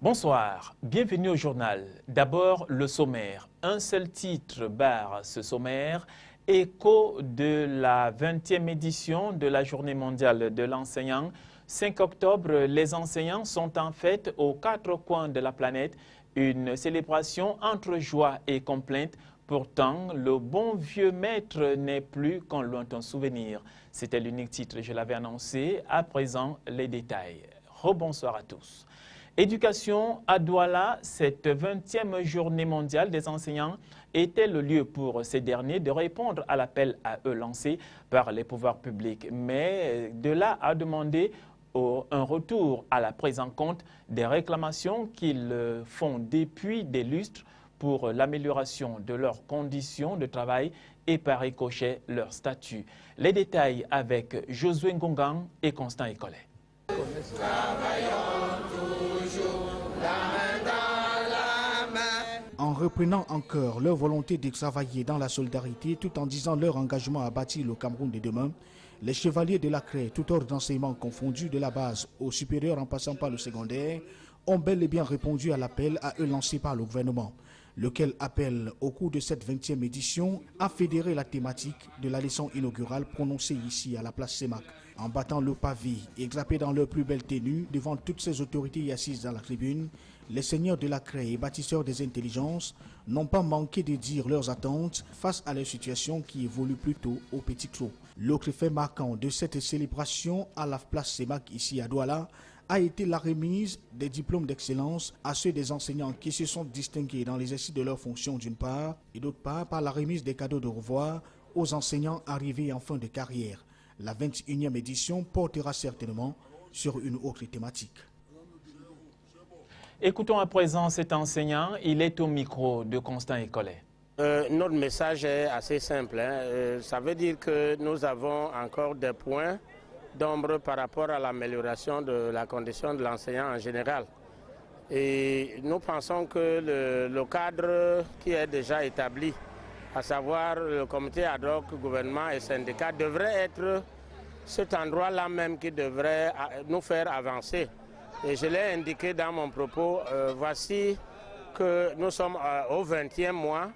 Bonsoir, bienvenue au journal. D'abord, le sommaire. Un seul titre barre ce sommaire. Écho de la 20e édition de la Journée mondiale de l'enseignant. 5 octobre, les enseignants sont en fête aux 4 coins de la planète. Une célébration entre joie et complainte. Pourtant, le bon vieux maître n'est plus qu'un lointain souvenir. C'était l'unique titre, je l'avais annoncé. À présent, les détails. Rebonsoir à tous. Éducation à Douala, cette 20e journée mondiale des enseignants était le lieu pour ces derniers de répondre à l'appel à eux lancé par les pouvoirs publics. Mais de là à demander un retour à la prise en compte des réclamations qu'ils font depuis des lustres pour l'amélioration de leurs conditions de travail et par ricochet leur statut. Les détails avec Josué Ngongang et Constant Ecollet. En reprenant encore leur volonté de travailler dans la solidarité tout en disant leur engagement à bâtir le Cameroun de demain, les chevaliers de la Craie, tout ordre d'enseignement confondu de la base au supérieur en passant par le secondaire, ont bel et bien répondu à l'appel à eux lancé par le gouvernement, lequel appelle au cours de cette 20e édition à fédérer la thématique de la leçon inaugurale prononcée ici à la place CEMAC. En battant le pavé et exappés dans leur plus belle tenue devant toutes ces autorités assises dans la tribune, les seigneurs de la Craie et bâtisseurs des intelligences n'ont pas manqué de dire leurs attentes face à leur situation qui évolue plutôt au petit clos. L'autre fait marquant de cette célébration à la place CEMAC ici à Douala a été la remise des diplômes d'excellence à ceux des enseignants qui se sont distingués dans l'exercice de leurs fonctions d'une part et d'autre part par la remise des cadeaux de revoir aux enseignants arrivés en fin de carrière. La 21e édition portera certainement sur une autre thématique. Écoutons à présent cet enseignant. Il est au micro de Constant Ecollet. Notre message est assez simple. Ça veut dire que nous avons encore des points d'ombre par rapport à l'amélioration de la condition de l'enseignant en général. Et nous pensons que le cadre qui est déjà établi, à savoir le comité ad hoc, gouvernement et syndicats, devrait être cet endroit-là même qui devrait nous faire avancer. Et je l'ai indiqué dans mon propos, voici que nous sommes au 20e mois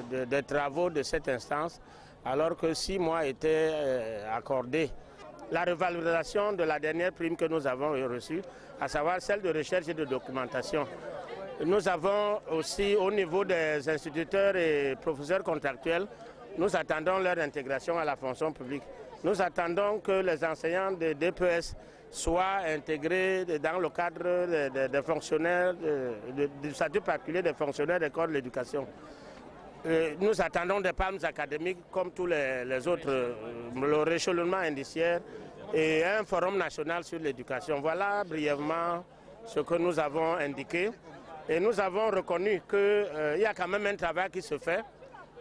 de travaux de cette instance, alors que 6 mois étaient accordés. La revalorisation de la dernière prime que nous avons reçue, à savoir celle de recherche et de documentation. Nous avons aussi au niveau des instituteurs et professeurs contractuels, nous attendons leur intégration à la fonction publique. Nous attendons que les enseignants de DPS soient intégrés dans le cadre des fonctionnaires, du statut particulier des fonctionnaires des corps de l'éducation. Nous attendons des palmes académiques comme tous les autres, le rééchelonnement indiciaire et un forum national sur l'éducation. Voilà brièvement ce que nous avons indiqué. Et nous avons reconnu qu'il y a quand même un travail qui se fait,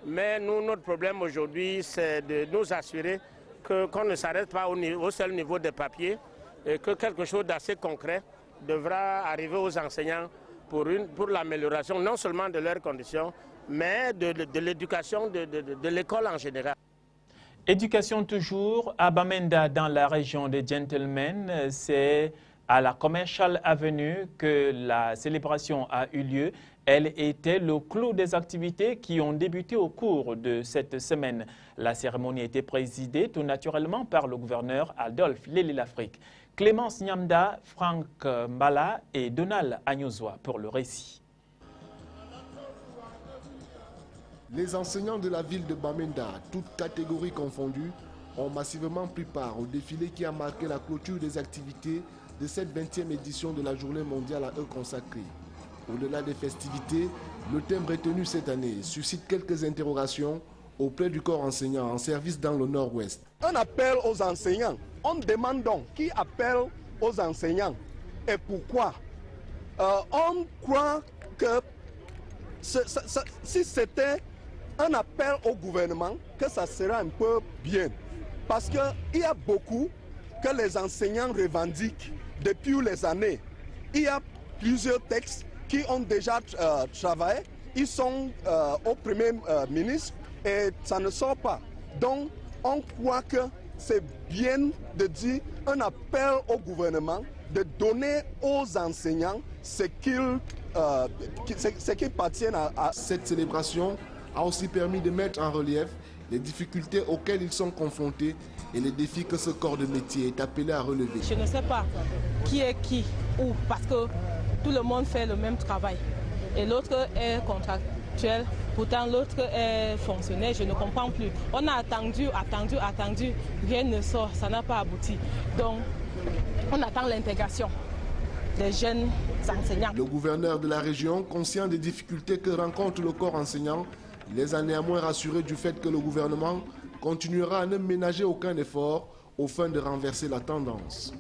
mais nous, notre problème aujourd'hui, c'est de nous assurer qu'on ne s'arrête pas au seul niveau des papiers et que quelque chose d'assez concret devra arriver aux enseignants pour l'amélioration non seulement de leurs conditions, mais de l'éducation de l'école en général. Éducation toujours, à Bamenda dans la région des Gentlemen, c'est à la Commercial Avenue que la célébration a eu lieu. Elle était le clou des activités qui ont débuté au cours de cette semaine. La cérémonie était présidée tout naturellement par le gouverneur Adolphe Lely-Lafrique. Clémence Nyamda, Franck Mbala et Donald Agnozoa pour le récit. Les enseignants de la ville de Bamenda, toutes catégories confondues, ont massivement pris part au défilé qui a marqué la clôture des activités de cette 20e édition de la Journée mondiale à eux consacrée. Au-delà des festivités, le thème retenu cette année suscite quelques interrogations auprès du corps enseignant en service dans le Nord-Ouest. Un appel aux enseignants. On demande donc qui appelle aux enseignants et pourquoi. On croit que si c'était un appel au gouvernement, que ça serait un peu bien. Parce qu'il y a beaucoup que les enseignants revendiquent depuis les années. Il y a plusieurs textes qui ont déjà travaillé. Ils sont au Premier ministre et ça ne sort pas. Donc, on croit que c'est bien de dire un appel au gouvernement de donner aux enseignants ce qui appartient à... Cette célébration a aussi permis de mettre en relief les difficultés auxquelles ils sont confrontés et les défis que ce corps de métier est appelé à relever. Je ne sais pas qui est qui, où, parce que tout le monde fait le même travail. Et l'autre est contractuel, pourtant l'autre est fonctionnaire, je ne comprends plus. On a attendu, rien ne sort, ça n'a pas abouti. Donc, on attend l'intégration des jeunes enseignants. Le gouverneur de la région, conscient des difficultés que rencontre le corps enseignant, les a néanmoins rassurés du fait que le gouvernement continuera à ne ménager aucun effort aux fins de renverser la tendance.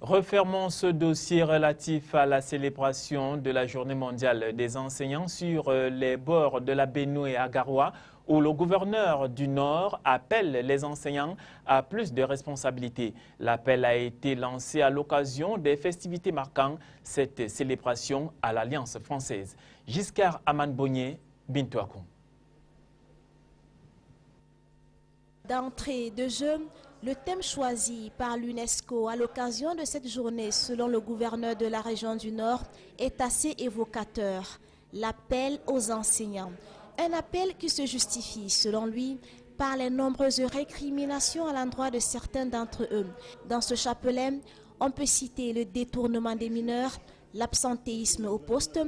Refermons ce dossier relatif à la célébration de la Journée mondiale des enseignants sur les bords de la Benue à Garoua, où le gouverneur du Nord appelle les enseignants à plus de responsabilités. L'appel a été lancé à l'occasion des festivités marquant cette célébration à l'Alliance française. Giscard Aman-Bogné, Bintou Akoum. D'entrée de jeu, le thème choisi par l'UNESCO à l'occasion de cette journée, selon le gouverneur de la région du Nord, est assez évocateur. L'appel aux enseignants. Un appel qui se justifie, selon lui, par les nombreuses récriminations à l'endroit de certains d'entre eux. Dans ce chapelet, on peut citer le détournement des mineurs, l'absentéisme au poste,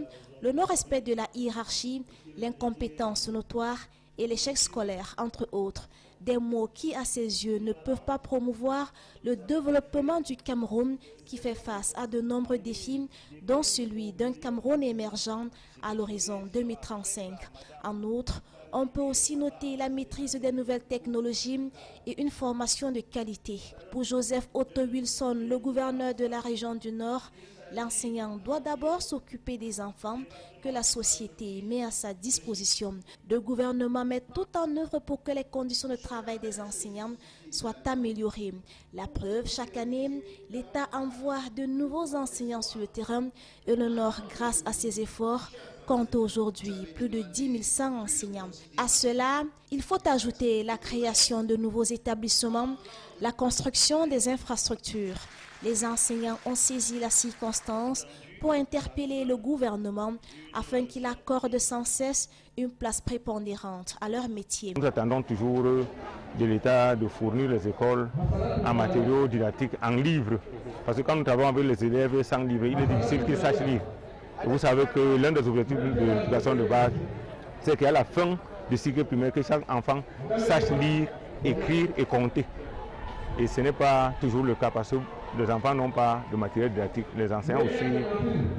le non-respect de la hiérarchie, l'incompétence notoire et l'échec scolaire, entre autres. Des mots qui, à ses yeux, ne peuvent pas promouvoir le développement du Cameroun qui fait face à de nombreux défis, dont celui d'un Cameroun émergent à l'horizon 2035. En outre, on peut aussi noter la maîtrise des nouvelles technologies et une formation de qualité. Pour Joseph Otto Wilson, le gouverneur de la région du Nord, l'enseignant doit d'abord s'occuper des enfants que la société met à sa disposition. Le gouvernement met tout en œuvre pour que les conditions de travail des enseignants soient améliorées. La preuve, chaque année, l'État envoie de nouveaux enseignants sur le terrain et le Nord, grâce à ses efforts, compte aujourd'hui plus de 10 100 enseignants. À cela, il faut ajouter la création de nouveaux établissements, la construction des infrastructures. Les enseignants ont saisi la circonstance pour interpeller le gouvernement afin qu'il accorde sans cesse une place prépondérante à leur métier. Nous attendons toujours de l'État de fournir les écoles en matériaux didactiques, en livres. Parce que quand nous travaillons avec les élèves sans livres, il est difficile qu'ils sachent lire. Et vous savez que l'un des objectifs de l'éducation de base, c'est qu'à la fin du cycle primaire, que chaque enfant sache lire, écrire et compter. Et ce n'est pas toujours le cas parce que les enfants n'ont pas de matériel didactique. Les enseignants aussi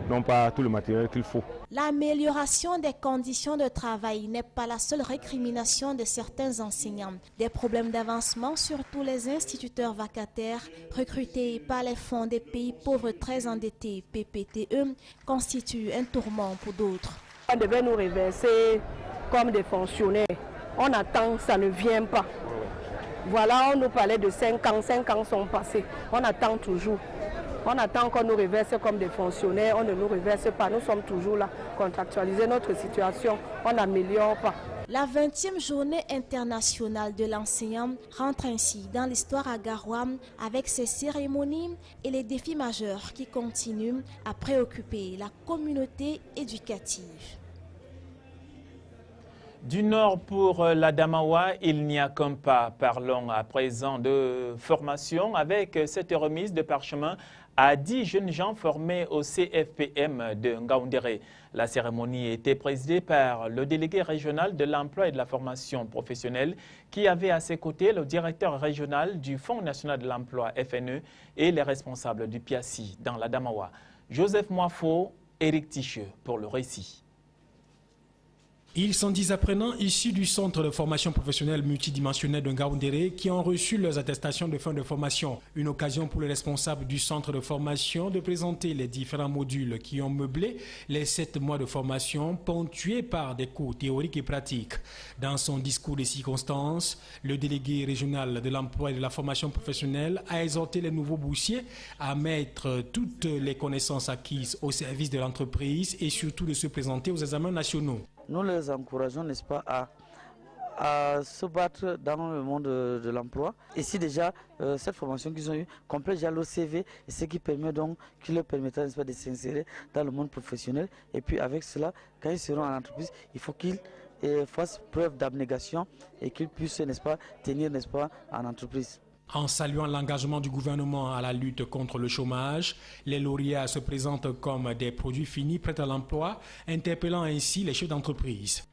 n'ont pas tout le matériel qu'il faut. L'amélioration des conditions de travail n'est pas la seule récrimination de certains enseignants. Des problèmes d'avancement, surtout les instituteurs vacataires recrutés par les fonds des pays pauvres très endettés, PPTE, constituent un tourment pour d'autres. On devait nous reverser comme des fonctionnaires. On attend, ça ne vient pas. Voilà, on nous parlait de 5 ans sont passés. On attend toujours. On attend qu'on nous reverse comme des fonctionnaires, on ne nous reverse pas. Nous sommes toujours là, contractualiser notre situation, on n'améliore pas. La 20e journée internationale de l'enseignant rentre ainsi dans l'histoire à Garoua avec ses cérémonies et les défis majeurs qui continuent à préoccuper la communauté éducative. Du Nord pour l'Adamawa, il n'y a qu'un pas. Parlons à présent de formation avec cette remise de parchemin à 10 jeunes gens formés au CFPM de Ngaoundéré. La cérémonie était présidée par le délégué régional de l'emploi et de la formation professionnelle qui avait à ses côtés le directeur régional du Fonds national de l'emploi FNE et les responsables du PIACI dans l'Adamawa. Joseph Moifo, Éric Ticheux pour le récit. Ils sont 10 apprenants issus du centre de formation professionnelle multidimensionnel de Ngaoundéré qui ont reçu leurs attestations de fin de formation. Une occasion pour les responsables du centre de formation de présenter les différents modules qui ont meublé les 7 mois de formation ponctués par des cours théoriques et pratiques. Dans son discours de circonstances, le délégué régional de l'emploi et de la formation professionnelle a exhorté les nouveaux boursiers à mettre toutes les connaissances acquises au service de l'entreprise et surtout de se présenter aux examens nationaux. Nous les encourageons, n'est-ce pas, à se battre dans le monde de l'emploi. Ici déjà, cette formation qu'ils ont eue complète déjà le CV, et ce qui permet donc, qui leur permettra de s'insérer dans le monde professionnel. Et puis avec cela, quand ils seront en entreprise, il faut qu'ils fassent preuve d'abnégation et qu'ils puissent, n'est-ce pas, tenir, n'est-ce pas, en entreprise. En saluant l'engagement du gouvernement à la lutte contre le chômage, les lauréats se présentent comme des produits finis prêts à l'emploi, interpellant ainsi les chefs d'entreprise.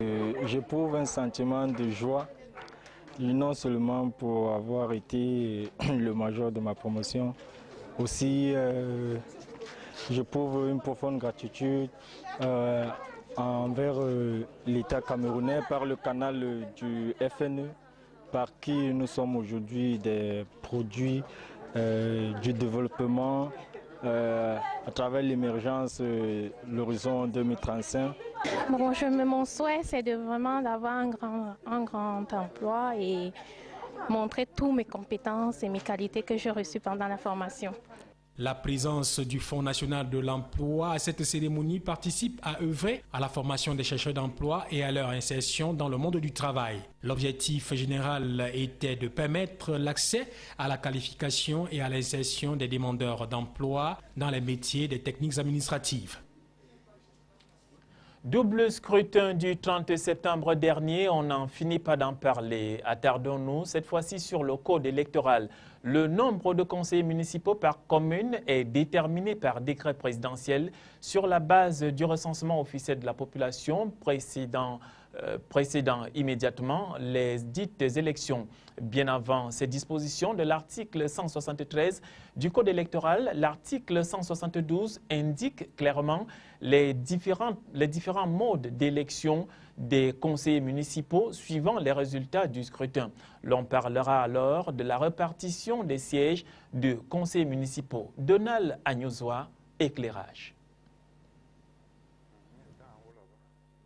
J'éprouve un sentiment de joie, non seulement pour avoir été le major de ma promotion, aussi j'éprouve une profonde gratitude envers l'État camerounais par le canal du FNE, par qui nous sommes aujourd'hui des produits du développement à travers l'émergence l'horizon 2035. Bon, mon souhait, c'est de vraiment d'avoir un grand emploi et montrer toutes mes compétences et mes qualités que j'ai reçues pendant la formation. La présence du Fonds national de l'emploi à cette cérémonie participe à œuvrer à la formation des chercheurs d'emploi et à leur insertion dans le monde du travail. L'objectif général était de permettre l'accès à la qualification et à l'insertion des demandeurs d'emploi dans les métiers des techniques administratives. Double scrutin du 30 septembre dernier, on n'en finit pas d'en parler. Attardons-nous cette fois-ci sur le code électoral. Le nombre de conseillers municipaux par commune est déterminé par décret présidentiel sur la base du recensement officiel de la population précédant immédiatement les dites élections. Bien avant ces dispositions de l'article 173 du Code électoral, l'article 172 indique clairement les différents modes d'élection des conseillers municipaux suivant les résultats du scrutin. L'on parlera alors de la répartition des sièges de conseillers municipaux. Donald Agnozoa, éclairage.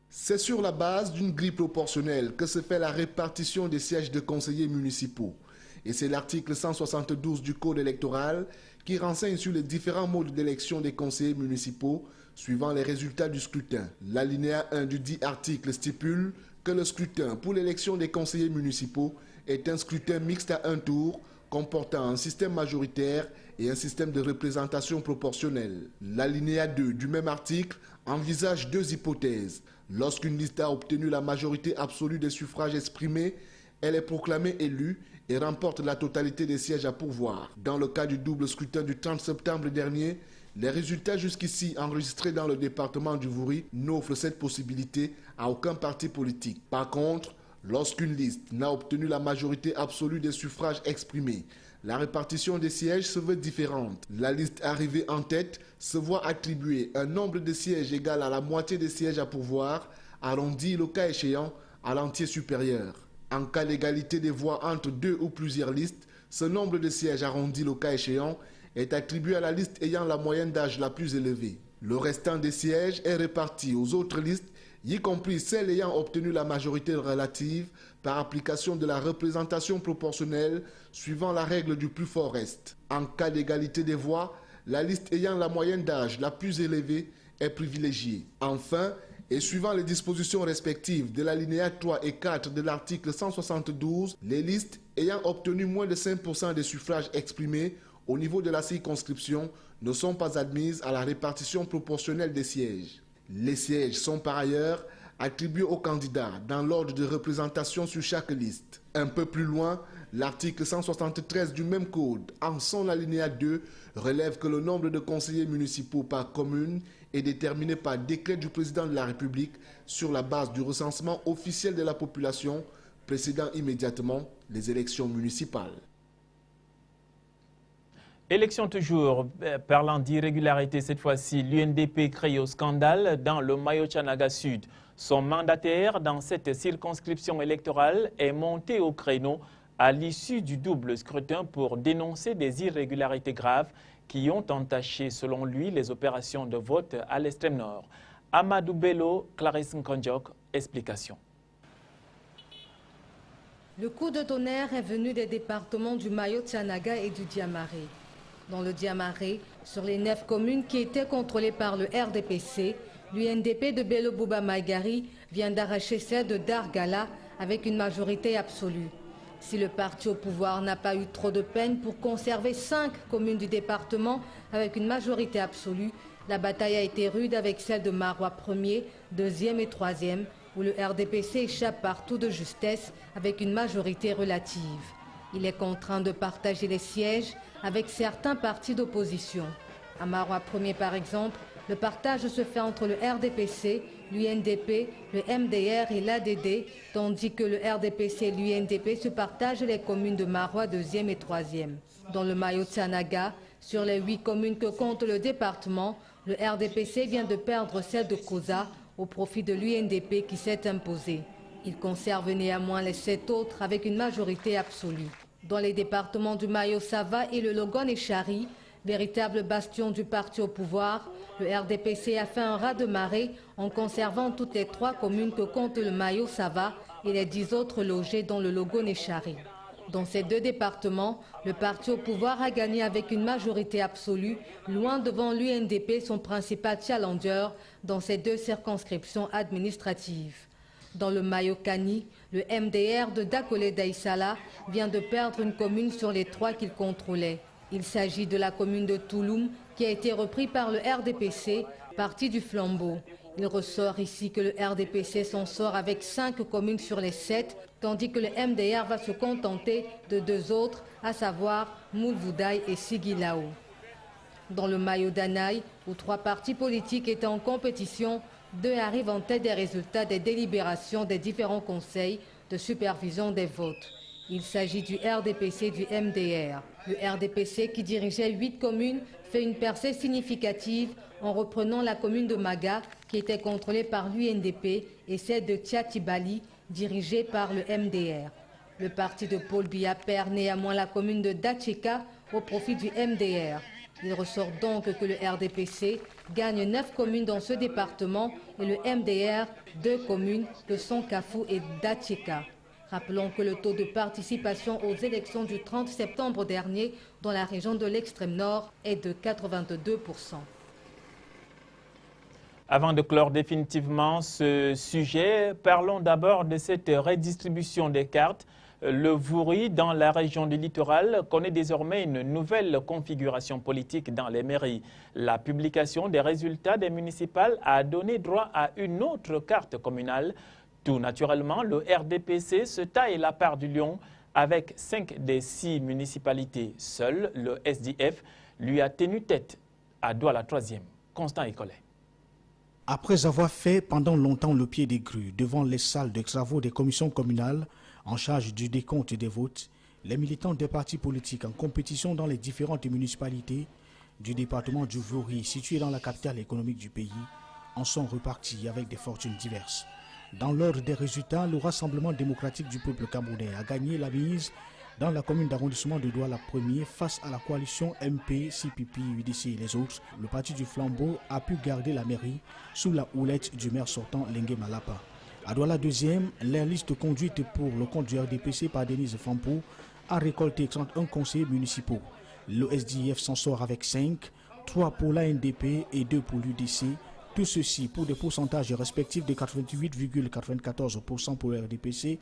C'est sur la base d'une grille proportionnelle que se fait la répartition des sièges de conseillers municipaux. Et c'est l'article 172 du Code électoral qui renseigne sur les différents modes d'élection des conseillers municipaux suivant les résultats du scrutin. L'alinéa 1 du dit article stipule que le scrutin pour l'élection des conseillers municipaux est un scrutin mixte à un tour comportant un système majoritaire et un système de représentation proportionnelle. L'alinéa 2 du même article envisage deux hypothèses. Lorsqu'une liste a obtenu la majorité absolue des suffrages exprimés, elle est proclamée élue et remporte la totalité des sièges à pourvoir. Dans le cas du double scrutin du 30 septembre dernier, les résultats jusqu'ici enregistrés dans le département du Vouri n'offrent cette possibilité à aucun parti politique. Par contre, lorsqu'une liste n'a obtenu la majorité absolue des suffrages exprimés, la répartition des sièges se veut différente. La liste arrivée en tête se voit attribuer un nombre de sièges égal à la moitié des sièges à pourvoir, arrondi le cas échéant à l'entier supérieur. En cas d'égalité des voix entre deux ou plusieurs listes, ce nombre de sièges arrondi le cas échéant est attribué à la liste ayant la moyenne d'âge la plus élevée. Le restant des sièges est réparti aux autres listes, y compris celles ayant obtenu la majorité relative par application de la représentation proportionnelle suivant la règle du plus fort reste. En cas d'égalité des voix, la liste ayant la moyenne d'âge la plus élevée est privilégiée. Enfin, et suivant les dispositions respectives de l'alinéa 3 et 4 de l'article 172, les listes ayant obtenu moins de 5% des suffrages exprimés au niveau de la circonscription ne sont pas admises à la répartition proportionnelle des sièges. Les sièges sont par ailleurs attribués aux candidats dans l'ordre de représentation sur chaque liste. Un peu plus loin, l'article 173 du même code, en son alinéa 2, relève que le nombre de conseillers municipaux par commune est déterminé par décret du président de la République sur la base du recensement officiel de la population précédant immédiatement les élections municipales. Élection toujours, parlant d'irrégularité cette fois-ci, l'UNDP crée au scandale dans le Mayo-Tchanaga Sud. Son mandataire dans cette circonscription électorale est monté au créneau à l'issue du double scrutin pour dénoncer des irrégularités graves qui ont entaché, selon lui, les opérations de vote à l'extrême nord. Amadou Bello, Clarisse Nkondjok, explication. Le coup de tonnerre est venu des départements du Mayo-Tchanaga et du Diamaré. Dans le Diamaré, sur les 9 communes qui étaient contrôlées par le RDPC, l'UNDP de Bello Bouba Maïgari vient d'arracher celle de Dargala avec une majorité absolue. Si le parti au pouvoir n'a pas eu trop de peine pour conserver 5 communes du département avec une majorité absolue, la bataille a été rude avec celle de Marois 1er, 2e et 3e, où le RDPC échappe partout de justesse avec une majorité relative. Il est contraint de partager les sièges avec certains partis d'opposition. À Marois 1er par exemple, le partage se fait entre le RDPC, l'UNDP, le MDR et l'ADD, tandis que le RDPC et l'UNDP se partagent les communes de Marois 2e et 3e. Dans le Mayo-Tsanaga, sur les 8 communes que compte le département, le RDPC vient de perdre celle de Koza au profit de l'UNDP qui s'est imposée. Il conserve néanmoins les 7 autres avec une majorité absolue. Dans les départements du Mayo-Sava et le Logon-et-Chari, véritable bastion du parti au pouvoir, le RDPC a fait un raz-de-marée en conservant toutes les 3 communes que compte le Mayo-Sava et les 10 autres logées dans le Logon-et-Chari. Dans ces 2 départements, le parti au pouvoir a gagné avec une majorité absolue, loin devant l'UNDP, son principal challenger, dans ces 2 circonscriptions administratives. Dans le Mayo-Kani, le MDR de Dakole Daïsala vient de perdre une commune sur les 3 qu'il contrôlait. Il s'agit de la commune de Touloum qui a été reprise par le RDPC, parti du flambeau. Il ressort ici que le RDPC s'en sort avec 5 communes sur les 7, tandis que le MDR va se contenter de 2 autres, à savoir Moulvoudaï et Sigilao. Dans le Mayo-Danaï, où 3 partis politiques étaient en compétition, 2 arrivent en tête des résultats des délibérations des différents conseils de supervision des votes. Il s'agit du RDPC et du MDR. Le RDPC, qui dirigeait 8 communes, fait une percée significative en reprenant la commune de Maga, qui était contrôlée par l'UNDP, et celle de Tiatibali, dirigée par le MDR. Le parti de Paul Biya perd néanmoins la commune de Dacheka au profit du MDR. Il ressort donc que le RDPC gagne 9 communes dans ce département et le MDR 2 communes que sont Kafou et Dacheka. Rappelons que le taux de participation aux élections du 30 septembre dernier dans la région de l'extrême nord est de 82%. Avant de clore définitivement ce sujet, parlons d'abord de cette redistribution des cartes. Le Vouri, dans la région du littoral, connaît désormais une nouvelle configuration politique dans les mairies. La publication des résultats des municipales a donné droit à une autre carte communale. Tout naturellement, le RDPC se taille la part du lion avec 5 des 6 municipalités. Seul le SDF lui a tenu tête à Douala 3e. Constant Écollet. Après avoir fait pendant longtemps le pied des grues devant les salles de travaux des commissions communales en charge du décompte des votes, les militants des partis politiques en compétition dans les différentes municipalités du département du Vouri, situé dans la capitale économique du pays, en sont repartis avec des fortunes diverses. Dans l'ordre des résultats, le Rassemblement démocratique du peuple camerounais a gagné la mise dans la commune d'arrondissement de Douala 1er face à la coalition MP, CPP, UDC et les autres. Le parti du flambeau a pu garder la mairie sous la houlette du maire sortant Lengue Malapa. À Douala 2e, la liste conduite pour le compte du RDPC par Denise Fampo a récolté 31 conseillers municipaux. Le SDF s'en sort avec 5, 3 pour l'ANDP et 2 pour l'UDC. Tout ceci pour des pourcentages respectifs de 88,94% pour le RDPC,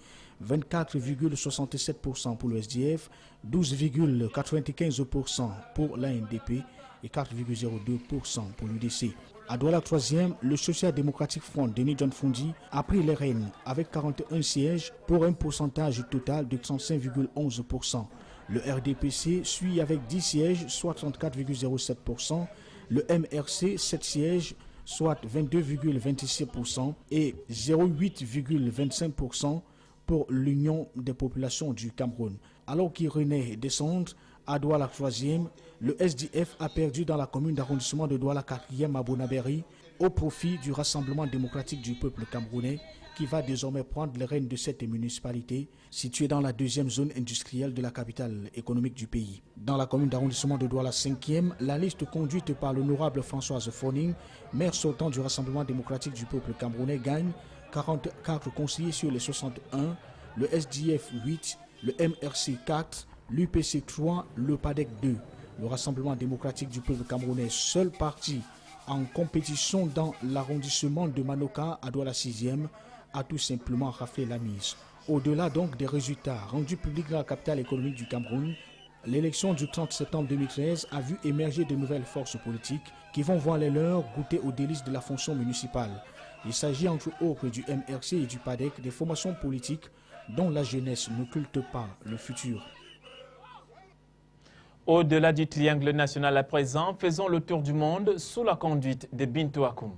24,67% pour le SDF, 12,95% pour l'ANDP et 4,02% pour l'UDC. À Douala 3e, le social-démocratique Front Denis John Fondi a pris les rênes avec 41 sièges pour un pourcentage total de 35,11%. Le RDPC suit avec 10 sièges, soit 34,07%. Le MRC, 7 sièges, soit 22,26% et 0,8,25% pour l'Union des populations du Cameroun. Alors qu'Irénée descend à Douala 3e, le SDF a perdu dans la commune d'arrondissement de Douala 4e à Bonaberi au profit du Rassemblement démocratique du peuple camerounais qui va désormais prendre les rênes de cette municipalité située dans la 2e zone industrielle de la capitale économique du pays. Dans la commune d'arrondissement de Douala 5e, la liste conduite par l'honorable Françoise Forning, maire sortant du Rassemblement démocratique du peuple camerounais, gagne 44 conseillers sur les 61, le SDF 8, le MRC 4, l'UPC 3, le PADEC 2. Le Rassemblement démocratique du peuple camerounais, seul parti en compétition dans l'arrondissement de Manoka à Douala 6e, a tout simplement raflé la mise. Au-delà donc des résultats rendus publics dans la capitale économique du Cameroun, l'élection du 30 septembre 2013 a vu émerger de nouvelles forces politiques qui vont voir les leurs goûter aux délices de la fonction municipale. Il s'agit entre autres du MRC et du PADEC, des formations politiques dont la jeunesse n'occulte pas le futur. Au-delà du triangle national à présent, faisons le tour du monde sous la conduite de Bintou Akoum.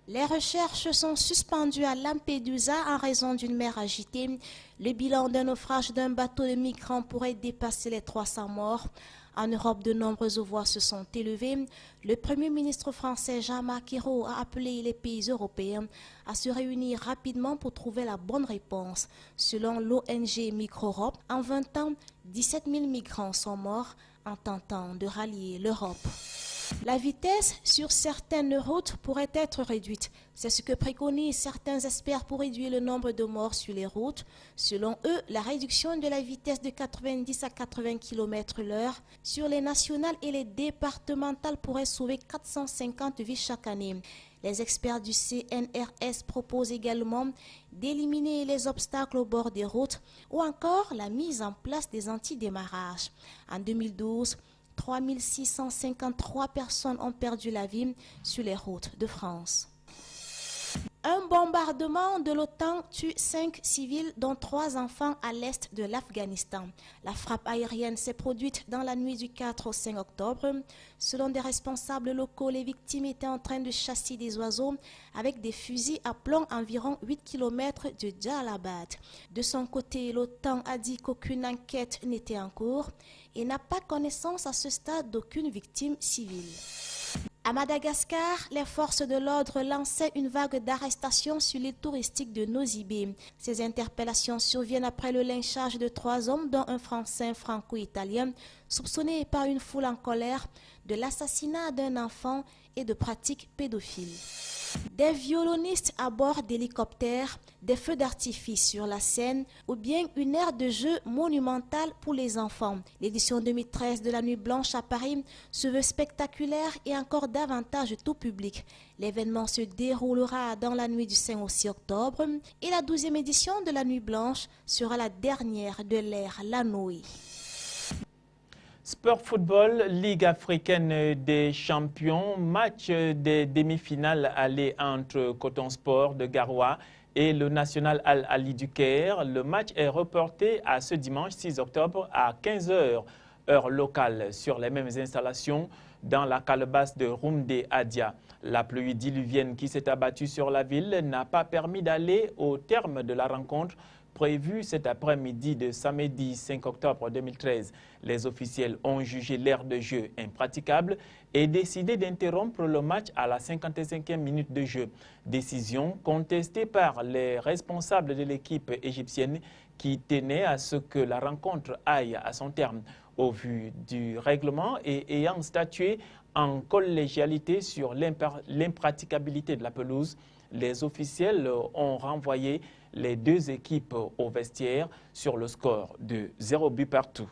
Les recherches sont suspendues à Lampedusa en raison d'une mer agitée. Le bilan d'un naufrage d'un bateau de migrants pourrait dépasser les 300 morts. En Europe, de nombreuses voix se sont élevées. Le Premier ministre français Jean-Marc Ayrault a appelé les pays européens à se réunir rapidement pour trouver la bonne réponse. Selon l'ONG Micro-Europe, en 20 ans, 17 000 migrants sont morts en tentant de rallier l'Europe. La vitesse sur certaines routes pourrait être réduite. C'est ce que préconisent certains experts pour réduire le nombre de morts sur les routes. Selon eux, la réduction de la vitesse de 90 à 80 km/h sur les nationales et les départementales pourrait sauver 450 vies chaque année. Les experts du CNRS proposent également d'éliminer les obstacles au bord des routes ou encore la mise en place des antidémarrages. En 2012, 3 653 personnes ont perdu la vie sur les routes de France. Un bombardement de l'OTAN tue 5 civils, dont 3 enfants à l'est de l'Afghanistan. La frappe aérienne s'est produite dans la nuit du 4 au 5 octobre. Selon des responsables locaux, les victimes étaient en train de chasser des oiseaux avec des fusils à plomb environ 8 km de Jalalabad. De son côté, l'OTAN a dit qu'aucune enquête n'était en cours et n'a pas connaissance à ce stade d'aucune victime civile. À Madagascar, les forces de l'ordre lançaient une vague d'arrestations sur l'île touristique de Nosy-Be. Ces interpellations surviennent après le lynchage de 3 hommes, dont un Français franco-italien, soupçonné par une foule en colère de l'assassinat d'un enfant et de pratiques pédophiles. Des violonistes à bord d'hélicoptères, des feux d'artifice sur la scène ou bien une aire de jeu monumentale pour les enfants. L'édition 2013 de la Nuit Blanche à Paris se veut spectaculaire et encore davantage tout public. L'événement se déroulera dans la nuit du 5 au 6 octobre et la 12e édition de la Nuit Blanche sera la dernière de l'ère Lanoé. Sport football, Ligue africaine des champions, match des demi-finales aller entre Coton Sport de Garoua et le National Al-Ali du Caire. Le match est reporté à ce dimanche 6 octobre à 15 h, heure locale, sur les mêmes installations dans la calebasse de Roumdé Adia. La pluie diluvienne qui s'est abattue sur la ville n'a pas permis d'aller au terme de la rencontre prévu cet après-midi de samedi 5 octobre 2013. Les officiels ont jugé l'aire de jeu impraticable et décidé d'interrompre le match à la 55e minute de jeu. Décision contestée par les responsables de l'équipe égyptienne qui tenaient à ce que la rencontre aille à son terme. Au vu du règlement et ayant statué en collégialité sur l'impraticabilité de la pelouse, les officiels ont renvoyé les 2 équipes au vestiaire sur le score de 0 but partout.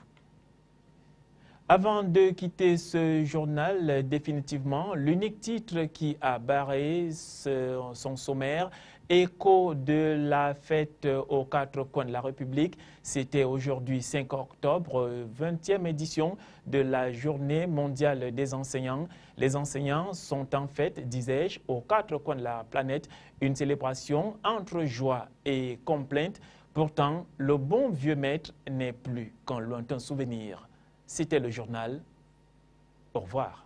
Avant de quitter ce journal, définitivement, l'unique titre qui a barré son sommaire, écho de la fête aux 4 coins de la République, c'était aujourd'hui 5 octobre, 20e édition de la Journée mondiale des enseignants. Les enseignants sont en fait, disais-je, aux 4 coins de la planète, une célébration entre joie et complainte. Pourtant, le bon vieux maître n'est plus qu'un lointain souvenir. C'était le journal. Au revoir.